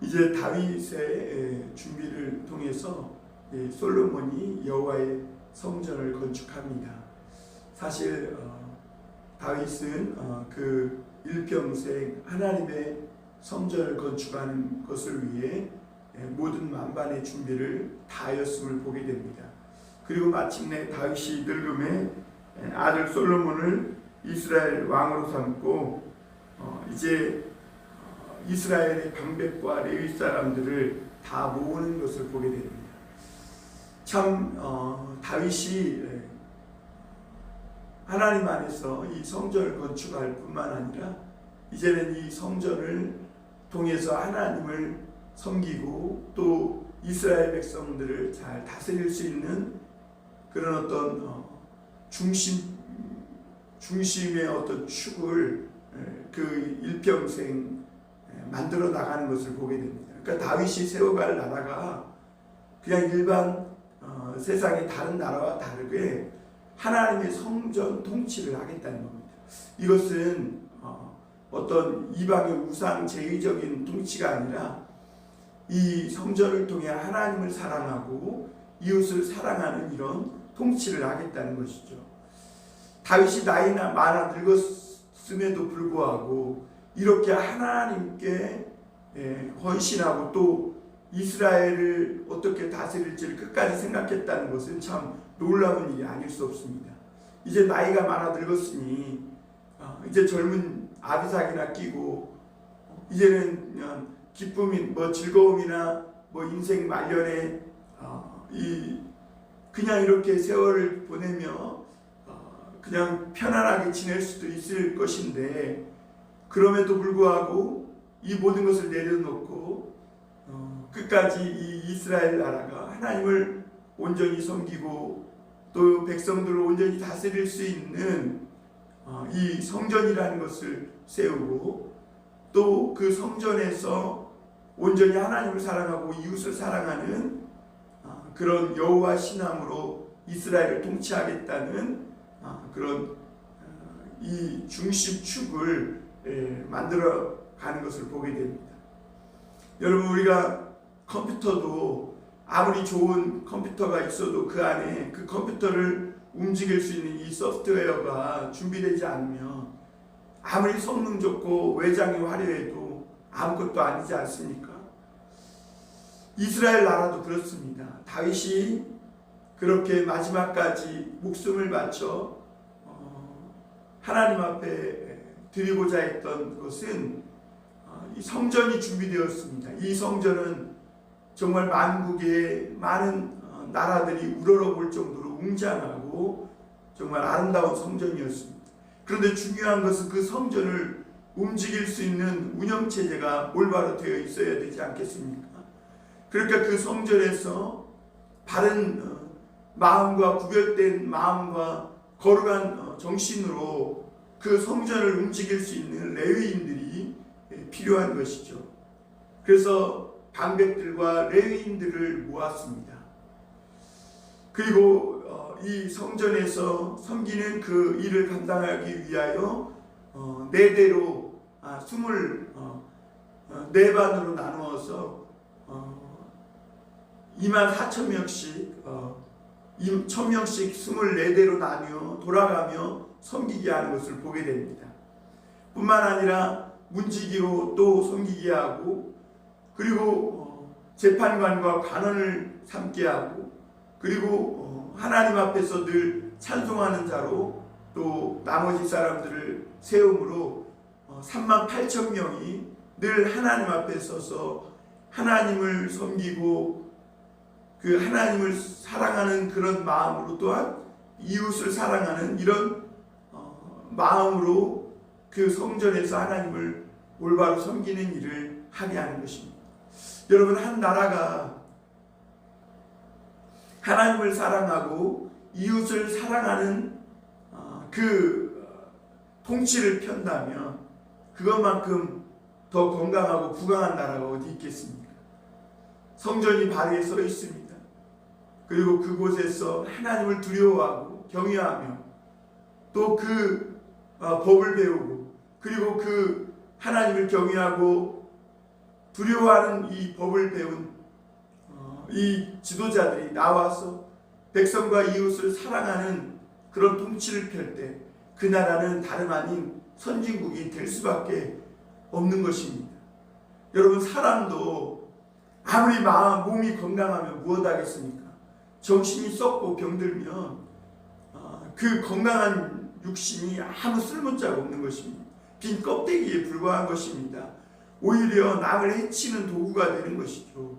이제 다윗의 준비를 통해서 솔로몬이 여호와의 성전을 건축합니다. 사실 다윗은 그 일평생 하나님의 성전을 건축하는 것을 위해 모든 만반의 준비를 다하였음을 보게 됩니다. 그리고 마침내 다윗이 늙음에 아들 솔로몬을 이스라엘 왕으로 삼고 이제 이스라엘의 방백과 레위 사람들을 다 모으는 것을 보게 됩니다. 참 다윗이 하나님 안에서 이 성전을 건축할 뿐만 아니라 이제는 이 성전을 통해서 하나님을 섬기고 또 이스라엘 백성들을 잘 다스릴 수 있는 그런 어떤 중심의 어떤 축을 그 일평생 만들어 나가는 것을 보게 됩니다. 그러니까 다윗이 세워갈 나라가 그냥 일반 세상의 다른 나라와 다르게 하나님의 성전 통치를 하겠다는 겁니다. 이것은 어떤 이방의 우상 제의적인 통치가 아니라 이 성전을 통해 하나님을 사랑하고 이웃을 사랑하는 이런 통치를 하겠다는 것이죠. 다윗이 나이나 많아 늙었음에도 불구하고 이렇게 하나님께 헌신하고 또 이스라엘을 어떻게 다스릴지를 끝까지 생각했다는 것은 참 놀라운 일이 아닐 수 없습니다. 이제 나이가 많아 늙었으니 이제 젊은 아비삭이나 끼고 이제는 기쁨이 즐거움이나 인생 말년에 그냥 이렇게 세월을 보내며 그냥 편안하게 지낼 수도 있을 것인데 그럼에도 불구하고 이 모든 것을 내려놓고 끝까지 이 이스라엘 나라가 하나님을 온전히 섬기고 또 백성들을 온전히 다스릴 수 있는 이 성전이라는 것을 세우고 또 그 성전에서 온전히 하나님을 사랑하고 이웃을 사랑하는 그런 여호와 신앙으로 이스라엘을 통치하겠다는 그런 이 중심축을 만들어 가는 것을 보게 됩니다. 여러분, 우리가 컴퓨터도 아무리 좋은 컴퓨터가 있어도 그 안에 그 컴퓨터를 움직일 수 있는 이 소프트웨어가 준비되지 않으면 아무리 성능 좋고 외장이 화려해도 아무것도 아니지 않습니까? 이스라엘 나라도 그렇습니다. 다윗이 그렇게 마지막까지 목숨을 바쳐 하나님 앞에 드리고자 했던 것은 이 성전이 준비되었습니다. 이 성전은 정말 만국의 많은 나라들이 우러러볼 정도로 웅장하고 정말 아름다운 성전이었습니다. 그런데 중요한 것은 그 성전을 움직일 수 있는 운영체제가 올바로 되어 있어야 되지 않겠습니까? 그러니까 그 성전에서 바른 마음과 구별된 마음과 거룩한 정신으로 그 성전을 움직일 수 있는 레위인들이 필요한 것이죠. 그래서 방백들과 레위인들을 모았습니다. 그리고 이 성전에서 섬기는 그 일을 감당하기 위하여 네 대로 24반으로 나누어서 24,000명씩 1,000명씩 24대로 나뉘어 돌아가며 섬기게 하는 것을 보게 됩니다. 뿐만 아니라 문지기로 또 섬기게 하고 그리고 재판관과 관원을 삼게 하고 그리고 하나님 앞에서 늘 찬송하는 자로 또 나머지 사람들을 세움으로 38,000명이 늘 하나님 앞에 서서 하나님을 섬기고 그 하나님을 사랑하는 그런 마음으로 또한 이웃을 사랑하는 이런 마음으로 그 성전에서 하나님을 올바로 섬기는 일을 하게 하는 것입니다. 여러분, 한 나라가 하나님을 사랑하고 이웃을 사랑하는 그 통치를 편다면 그것만큼 더 건강하고 부강한 나라가 어디 있겠습니까? 성전이 바르게 서 있습니다. 그리고 그곳에서 하나님을 두려워하고 경외하며 또 그 법을 배우고 그리고 그 하나님을 경외하고 두려워하는 이 법을 배운 이 지도자들이 나와서 백성과 이웃을 사랑하는 그런 통치를 펼 때 그 나라는 다름 아닌 선진국이 될 수밖에 없는 것입니다. 여러분, 사람도 아무리 몸이 건강하면 무엇 하겠습니까? 정신이 썩고 병들면 그 건강한 육신이 아무 쓸모자가 없는 것입니다. 빈 껍데기에 불과한 것입니다. 오히려 남을 해치는 도구가 되는 것이죠.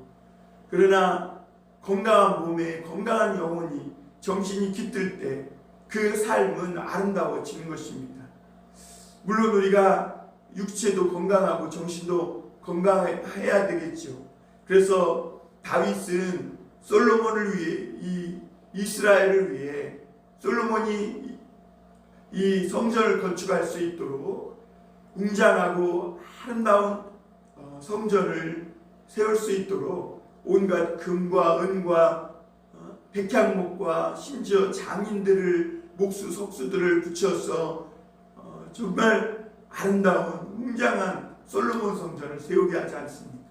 그러나 건강한 몸에 건강한 영혼이, 정신이 깃들 때 그 삶은 아름다워지는 것입니다. 물론 우리가 육체도 건강하고 정신도 건강해야 되겠죠. 그래서 다윗은 솔로몬을 위해, 이 이스라엘을 위해 솔로몬이 이 성전을 건축할 수 있도록 웅장하고 아름다운 성전을 세울 수 있도록 온갖 금과 은과 백향목과 심지어 장인들을, 목수, 석수들을 붙여서 정말 아름다운 웅장한 솔로몬 성전을 세우게 하지 않습니까?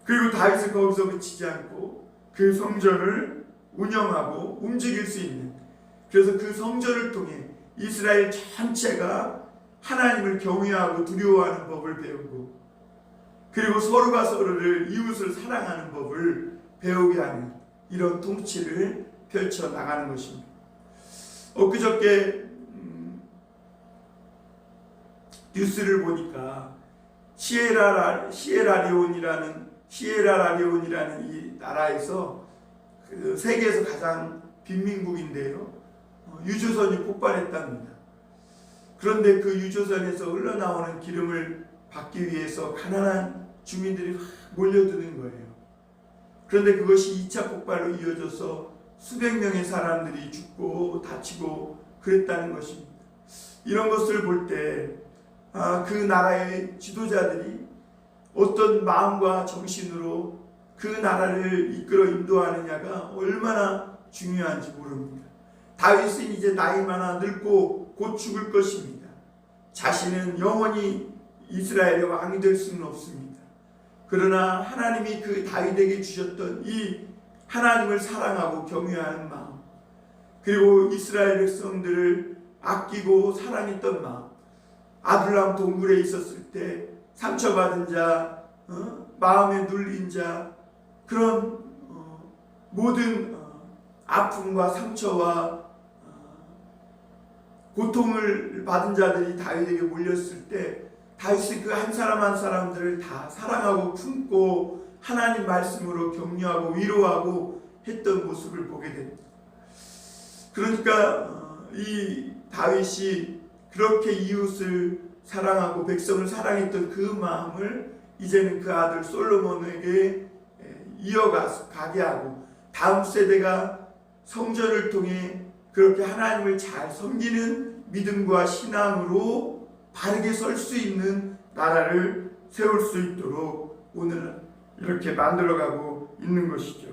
그리고 다윗은 거기서 그치지 않고 그 성전을 운영하고 움직일 수 있는, 그래서 그 성전을 통해 이스라엘 전체가 하나님을 경외하고 두려워하는 법을 배우고, 그리고 서로가 서로를, 이웃을 사랑하는 법을 배우게 하는 이런 통치를 펼쳐 나가는 것입니다. 엊그저께 뉴스를 보니까 시에라리온이라는 이 나라에서 그 세계에서 가장 빈민국인데요, 유조선이 폭발했답니다. 그런데 그 유조선에서 흘러나오는 기름을 받기 위해서 가난한 주민들이 몰려드는 거예요. 그런데 그것이 2차 폭발로 이어져서 수백 명의 사람들이 죽고 다치고 그랬다는 것입니다. 이런 것을 볼 때 그 나라의 지도자들이 어떤 마음과 정신으로 그 나라를 이끌어 인도하느냐가 얼마나 중요한지 모릅니다. 다윗은 이제 나이 많아 늙고 곧 죽을 것입니다. 자신은 영원히 이스라엘의 왕이 될 수는 없습니다. 그러나 하나님이 그 다윗에게 주셨던 이 하나님을 사랑하고 경외하는 마음, 그리고 이스라엘 백성들을 아끼고 사랑했던 마음, 아둘람 동굴에 있었을 때 상처받은 자, 마음에 눌린 자, 그런 모든 아픔과 상처와 고통을 받은 자들이 다윗에게 몰렸을 때 다윗이 그 한 사람 한 사람들을 다 사랑하고 품고 하나님 말씀으로 격려하고 위로하고 했던 모습을 보게 됩니다. 그러니까 이 다윗이 그렇게 이웃을 사랑하고 백성을 사랑했던 그 마음을 이제는 그 아들 솔로몬에게 이어가게 하고, 다음 세대가 성전을 통해 그렇게 하나님을 잘 섬기는 믿음과 신앙으로 바르게 설 수 있는 나라를 세울 수 있도록 오늘 이렇게 만들어가고 있는 것이죠.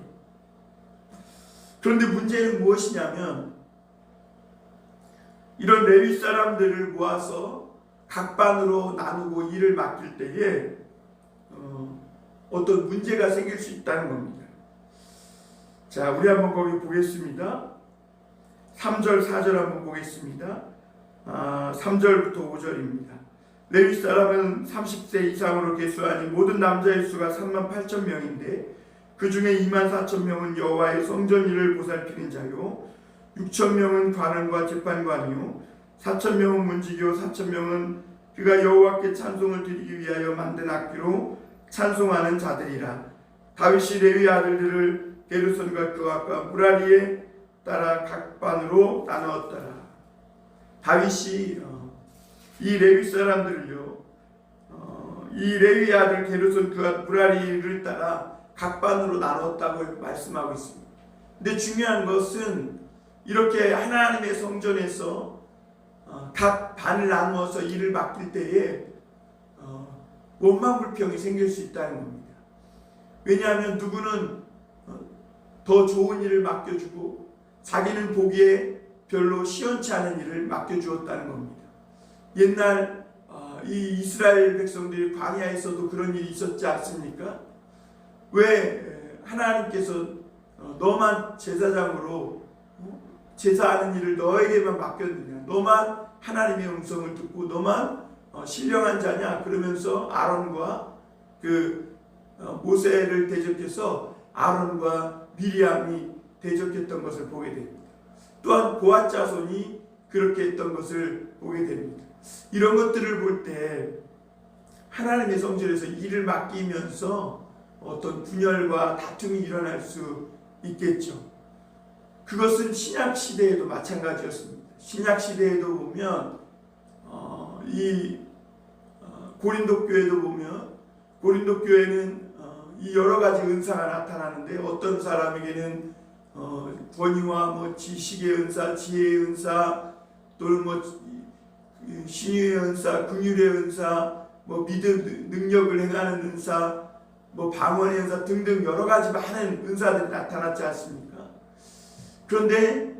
그런데 문제는 무엇이냐면, 이런 레위 사람들을 모아서 각 반으로 나누고 일을 맡길 때에 어떤 문제가 생길 수 있다는 겁니다. 자, 우리 한번 거기 보겠습니다. 3절 4절 한번 보겠습니다. 3절부터 5절입니다. 레위 사람은 30세 이상으로 계수하니 모든 남자의 수가 38,000명인데 그 중에 24,000명은 여호와의 성전 일을 보살피는 자요, 6,000명은 관원과 재판관이요, 4,000명은 문지기요, 4,000명은 그가 여호와께 찬송을 드리기 위하여 만든 악기로 찬송하는 자들이라. 다윗이 레위 아들들을 게르손과 그앗과 무라리에 따라 각 반으로 나누었더라. 다윗이 이 레위 사람들을요, 이 레위 아들 게르손 그앗 무라리를 따라 각 반으로 나누었다고 말씀하고 있습니다. 근데 중요한 것은 이렇게 하나님의 성전에서 각 반을 나누어서 일을 맡길 때에 원망불평이 생길 수 있다는 겁니다. 왜냐하면 누구는 더 좋은 일을 맡겨주고 자기는 보기에 별로 시원치 않은 일을 맡겨주었다는 겁니다. 옛날 이 이스라엘 백성들이 광야에서도 그런 일이 있었지 않습니까? 왜 하나님께서 너만 제사장으로 제사하는 일을 너에게만 맡겼느냐, 너만 하나님의 음성을 듣고 너만 신령한 자냐, 그러면서 아론과 모세를 대적해서 아론과 미리암이 대적했던 것을 보게 됩니다. 또한 고앗 자손이 그렇게 했던 것을 보게 됩니다. 이런 것들을 볼 때 하나님의 성전에서 일을 맡기면서 어떤 분열과 다툼이 일어날 수 있겠죠. 그것은 신약 시대에도 마찬가지였습니다. 신약 시대에도 보면 고린도 교회도 보면 고린도 교회는 이 여러 가지 은사가 나타나는데 어떤 사람에게는 권위와 지식의 은사, 지혜의 은사, 또는 신유의 은사, 긍휼의 은사, 믿음 능력을 행하는 은사, 방언의 은사 등등 여러 가지 많은 은사들이 나타났지 않습니까? 그런데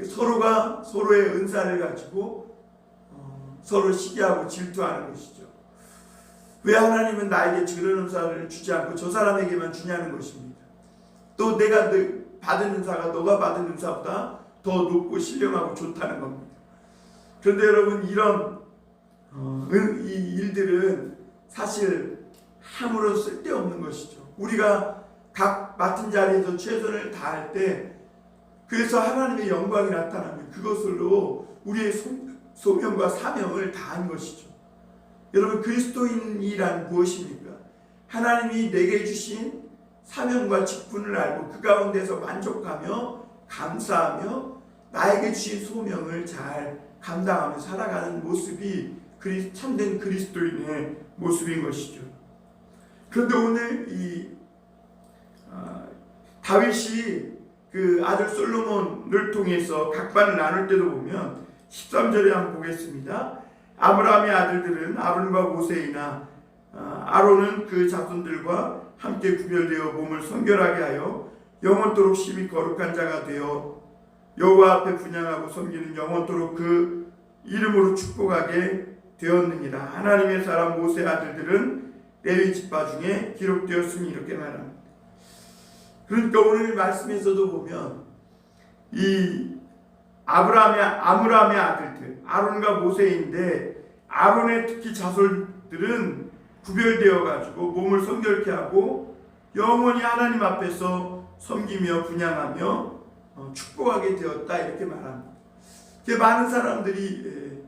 서로가 서로의 은사를 가지고 서로 시기하고 질투하는 것이죠. 왜 하나님은 나에게 그런 은사를 주지 않고 저 사람에게만 주냐는 것입니다. 또 내가 받은 은사가 너가 받은 은사보다 더 높고 신령하고 좋다는 겁니다. 그런데 여러분, 이런 이 일들은 사실 아무런 쓸데없는 것이죠. 우리가 각 맡은 자리에서 최선을 다할 때, 그래서 하나님의 영광이 나타나면 그것으로 우리의 소명과 사명을 다한 것이죠. 여러분, 그리스도인이란 무엇입니까? 하나님이 내게 주신 사명과 직분을 알고 그 가운데서 만족하며 감사하며 나에게 주신 소명을 잘 감당하며 살아가는 모습이 참된 그리스도인의 모습인 것이죠. 그런데 오늘 다윗이 그 아들 솔로몬을 통해서 각반을 나눌 때도 보면 13절에 한번 보겠습니다. 아브라함의 아들들은 아론과 모세이나 아론은 그 자손들과 함께 구별되어 몸을 성결하게 하여 영원토록 심히 거룩한 자가 되어 여호와 앞에 분향하고 섬기는 영원토록 그 이름으로 축복하게 되었느니라. 하나님의 사람 모세 아들들은 레위 지파 중에 기록되었으니, 이렇게 말합니다. 그러니까 오늘 말씀에서도 보면 이 아므람의 아들들 아론과 모세인데, 아론의 특히 자손들은 구별되어 가지고 몸을 성결케 하고 영원히 하나님 앞에서 섬기며 분향하며 축복하게 되었다, 이렇게 말합니다. 많은 사람들이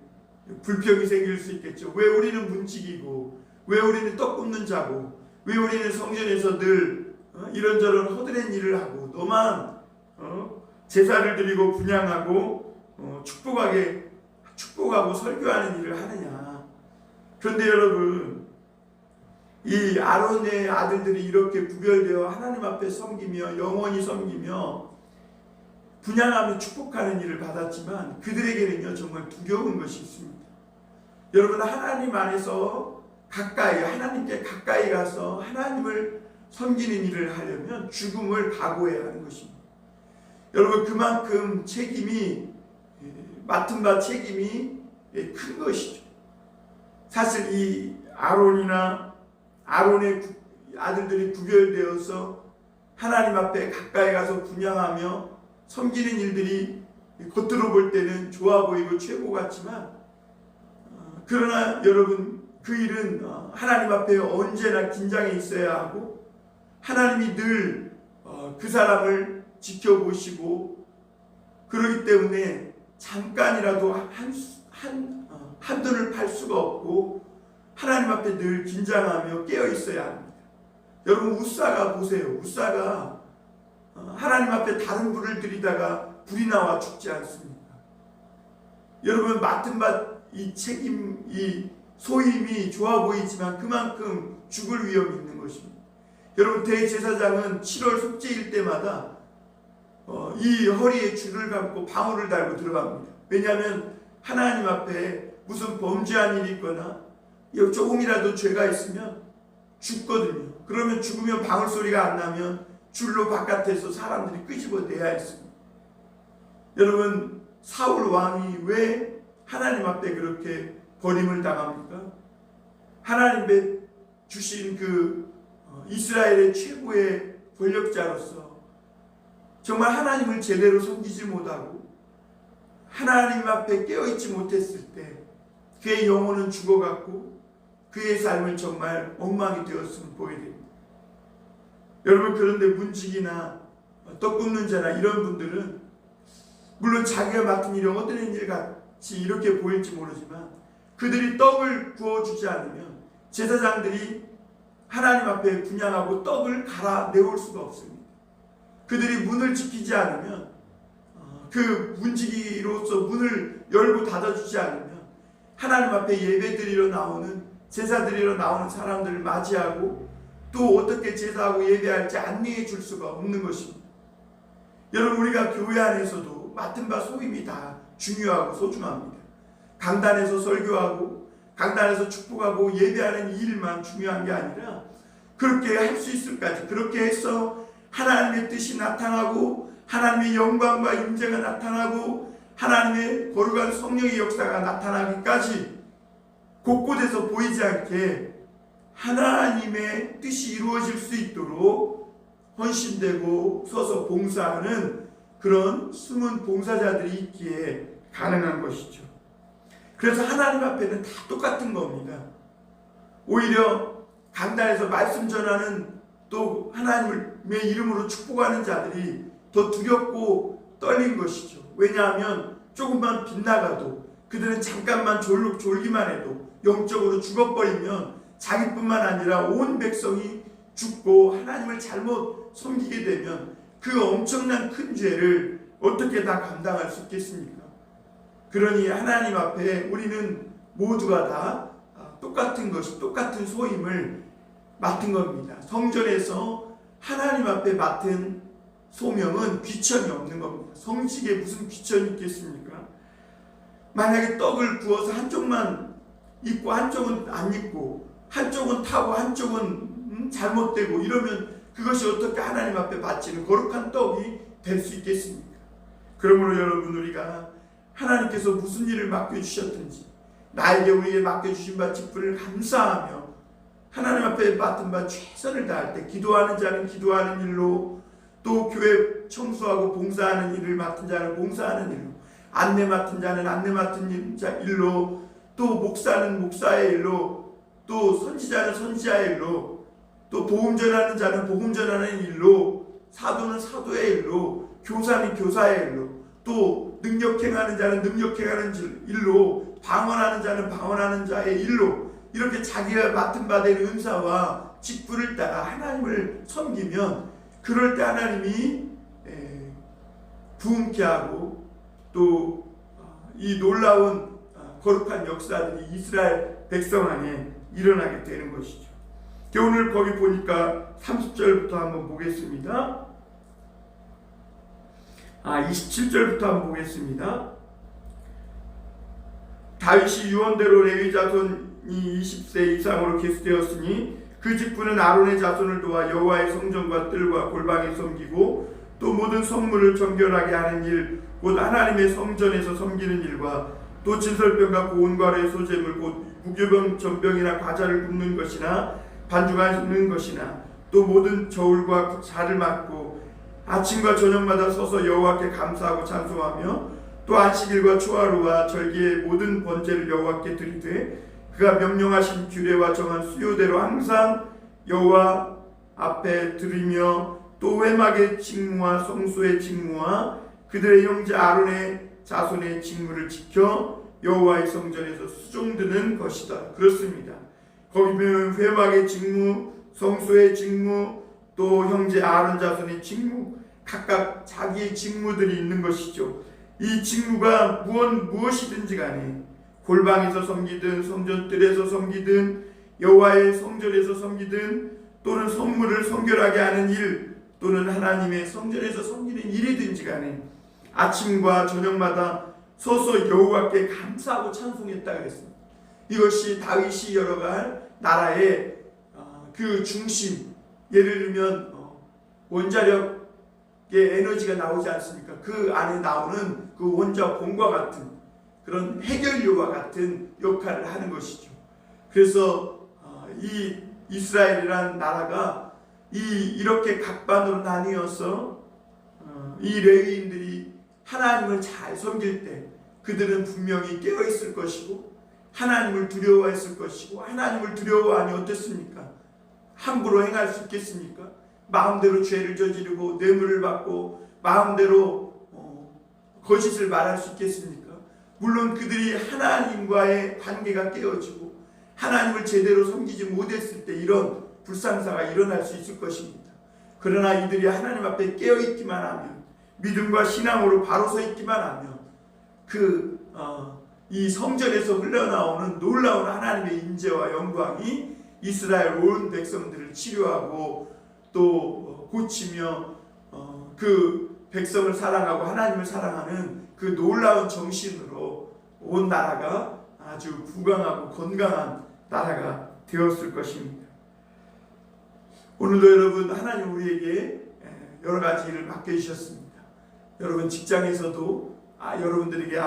불평이 생길 수 있겠죠. 왜 우리는 문지기고, 왜 우리는 떡 굽는 자고, 왜 우리는 성전에서 늘 이런저런 허드렛 일을 하고 너만 제사를 드리고 분향하고 축복하고 설교하는 일을 하느냐. 그런데 여러분, 이 아론의 아들들이 이렇게 구별되어 하나님 앞에 섬기며 영원히 섬기며 분향하며 축복하는 일을 받았지만 그들에게는요 정말 두려운 것이 있습니다. 여러분, 하나님 안에서 하나님께 가까이 가서 하나님을 섬기는 일을 하려면 죽음을 각오해야 하는 것입니다. 여러분, 그만큼 맡은 바 책임이 큰 것이죠. 사실 이 아론의 아들들이 구별되어서 하나님 앞에 가까이 가서 분향하며 섬기는 일들이 겉으로 볼 때는 좋아 보이고 최고 같지만, 그러나 여러분, 그 일은 하나님 앞에 언제나 긴장해 있어야 하고 하나님이 늘 그 사람을 지켜보시고, 그러기 때문에 잠깐이라도 한눈을 팔 수가 없고 하나님 앞에 늘 긴장하며 깨어 있어야 합니다. 여러분, 우사가 보세요. 우사가 하나님 앞에 다른 불을 들이다가 불이 나와 죽지 않습니까? 여러분, 맡은 바 이 책임, 이 소임이 좋아 보이지만 그만큼 죽을 위험이 있는 것입니다. 여러분, 대제사장은 7월 속죄일 때마다 이 허리에 줄을 감고 방울을 달고 들어갑니다. 왜냐하면 하나님 앞에 무슨 범죄한 일이 있거나 조금이라도 죄가 있으면 죽거든요. 그러면 죽으면 방울 소리가 안 나면 줄로 바깥에서 사람들이 끄집어내야 했습니다. 여러분, 사울 왕이 왜 하나님 앞에 그렇게 버림을 당합니까? 하나님의 주신 그 이스라엘의 최고의 권력자로서 정말 하나님을 제대로 섬기지 못하고 하나님 앞에 깨어있지 못했을 때 그의 영혼은 죽어갔고 그의 삶은 정말 엉망이 되었음을 보여야 됩니다. 여러분, 그런데 문지기나 떡 굽는 자나 이런 분들은 물론 자기가 맡은 일이 어떤 일 같이 이렇게 보일지 모르지만 그들이 떡을 구워주지 않으면 제사장들이 하나님 앞에 분향하고 떡을 갈아 내올 수가 없습니다. 그들이 문을 지키지 않으면 그 문지기로서 문을 열고 닫아주지 않으면 하나님 앞에 예배드리러 나오는 제사드리러 나오는 사람들을 맞이하고 또 어떻게 제사하고 예배할지 안내해 줄 수가 없는 것입니다. 여러분, 우리가 교회 안에서도 맡은 바 소임이 다 중요하고 소중합니다. 강단에서 설교하고 강단에서 축복하고 예배하는 일만 중요한 게 아니라 그렇게 할 수 있을까지, 그렇게 해서 하나님의 뜻이 나타나고 하나님의 영광과 임재가 나타나고 하나님의 거룩한 성령의 역사가 나타나기까지 곳곳에서 보이지 않게 하나님의 뜻이 이루어질 수 있도록 헌신되고 서서 봉사하는 그런 숨은 봉사자들이 있기에 가능한 것이죠. 그래서 하나님 앞에는 다 똑같은 겁니다. 오히려 강단에서 말씀 전하는 또 하나님의 이름으로 축복하는 자들이 더 두렵고 떨린 것이죠. 왜냐하면 조금만 빗나가도 그들은 잠깐만 졸기만 해도 영적으로 죽어버리면 자기뿐만 아니라 온 백성이 죽고 하나님을 잘못 섬기게 되면 그 엄청난 큰 죄를 어떻게 다 감당할 수 있겠습니까? 그러니 하나님 앞에 우리는 모두가 다 똑같은 것이, 똑같은 소임을 맡은 겁니다. 성전에서 하나님 앞에 맡은 소명은 귀천이 없는 겁니다. 성직에 무슨 귀천이 있겠습니까? 만약에 떡을 구워서 한쪽만 익고 한쪽은 안 익고 한쪽은 타고 한쪽은 잘못되고 이러면 그것이 어떻게 하나님 앞에 바치는 거룩한 떡이 될 수 있겠습니까? 그러므로 여러분, 우리가 하나님께서 무슨 일을 맡겨주셨든지 나에게 우리에게 맡겨주신 바 직분을 감사하며 하나님 앞에 맡은 바 최선을 다할 때 기도하는 자는 기도하는 일로, 또 교회 청소하고 봉사하는 일을 맡은 자는 봉사하는 일로, 안내 맡은 자는 안내 맡은 일로, 또 목사는 목사의 일로, 또 선지자는 선지자의 일로, 또 복음 전하는 자는 복음 전하는 일로, 사도는 사도의 일로, 교사는 교사의 일로, 또 능력 행하는 자는 능력 행하는 일로, 방언하는 자는 방언하는 자의 일로, 이렇게 자기가 맡은 바 된 은사와 직분을 따라 하나님을 섬기면 그럴 때 하나님이 부흥케 하고 또 이 놀라운 거룩한 역사들이 이스라엘 백성 안에 일어나게 되는 것이죠. 오늘 거기 보니까 30절부터 한번 보겠습니다. 27절부터 한번 보겠습니다. 다윗이 유언대로 레위 자손이 20세 이상으로 계수되었으니 그 직분은 아론의 자손을 도와 여호와의 성전과 뜰과 골방에 섬기고 또 모든 성물을 정결하게 하는 일, 곧 하나님의 성전에서 섬기는 일과 또 진설병과 고운과로의 소재물, 곧 무교병 전병이나 과자를 굽는 것이나 반죽하는 것이나 또 모든 저울과 자를 맡고 아침과 저녁마다 서서 여호와께 감사하고 찬송하며 또 안식일과 초하루와 절기의 모든 번제를 여호와께 드리되 그가 명령하신 규례와 정한 수요대로 항상 여호와 앞에 드리며 또 회막의 직무와 성소의 직무와 그들의 형제 아론의 자손의 직무를 지켜 여호와의 성전에서 수종드는 것이다. 그렇습니다. 거기 보면 회막의 직무, 성소의 직무, 또 형제 아론 자손의 직무, 각각 자기의 직무들이 있는 것이죠. 이 직무가 무엇이든지 간에 골방에서 섬기든 성전뜰에서 섬기든 여호와의 성전에서 섬기든 또는 성물을 성결하게 하는 일 또는 하나님의 성전에서 섬기는 일이든지 간에 아침과 저녁마다 서서 여호와께 감사하고 찬송했다 그랬습니다. 이것이 다윗이 열어갈 나라의 그 중심, 예를 들면 원자력의 에너지가 나오지 않습니까? 그 안에 나오는 그 원자봉과 같은 그런 해결료와 같은 역할을 하는 것이죠. 그래서 이 이스라엘이라는 나라가 이렇게 각반으로 나뉘어서 이 레위인들이 하나님을 잘 섬길 때 그들은 분명히 깨어 있을 것이고 하나님을 두려워했을 것이고, 하나님을 두려워하니 어떻습니까? 함부로 행할 수 있겠습니까? 마음대로 죄를 저지르고 뇌물을 받고 마음대로 거짓을 말할 수 있겠습니까? 물론 그들이 하나님과의 관계가 깨어지고 하나님을 제대로 섬기지 못했을 때 이런 불상사가 일어날 수 있을 것입니다. 그러나 이들이 하나님 앞에 깨어있기만 하면, 믿음과 신앙으로 바로 서 있기만 하면 이 성전에서 흘러나오는 놀라운 하나님의 인재와 영광이 이스라엘 온 백성들을 치료하고 또 고치며 그 백성을 사랑하고 하나님을 사랑하는 그 놀라운 정신으로 온 나라가 아주 부강하고 건강한 나라가 되었을 것입니다. 오늘도 여러분, 하나님 우리에게 여러 가지 일을 맡겨주셨습니다. 여러분 직장에서도 여러분들에게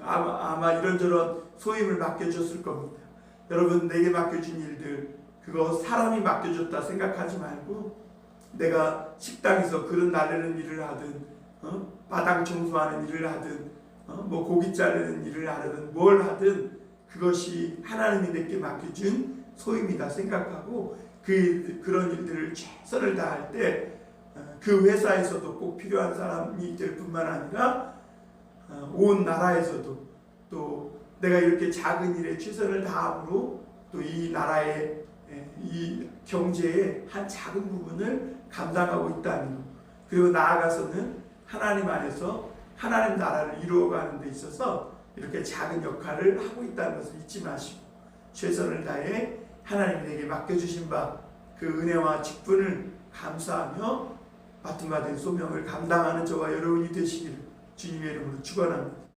아마 이런저런 소임을 맡겨줬을 겁니다. 여러분, 내게 맡겨준 일들, 그거 사람이 맡겨줬다 생각하지 말고, 내가 식당에서 그릇 나르는 일을 하든 마당 청소하는 일을 하든 뭐 고기 자르는 일을 하든 뭘 하든 그것이 하나님이 내게 맡겨준 소임이다 생각하고 그런 일들을 최선을 다할 때 그 회사에서도 꼭 필요한 사람이 될 뿐만 아니라 온 나라에서도 또 내가 이렇게 작은 일에 최선을 다함으로 또 이 나라의 이 경제의 한 작은 부분을 감당하고 있다는 것, 그리고 나아가서는 하나님 안에서 하나님 나라를 이루어가는 데 있어서 이렇게 작은 역할을 하고 있다는 것을 잊지 마시고 최선을 다해 하나님이 내게 맡겨주신 바 그 은혜와 직분을 감사하며 맡은 바 된 소명을 감당하는 저와 여러분이 되시기를 주님의 이름으로 축원합니다.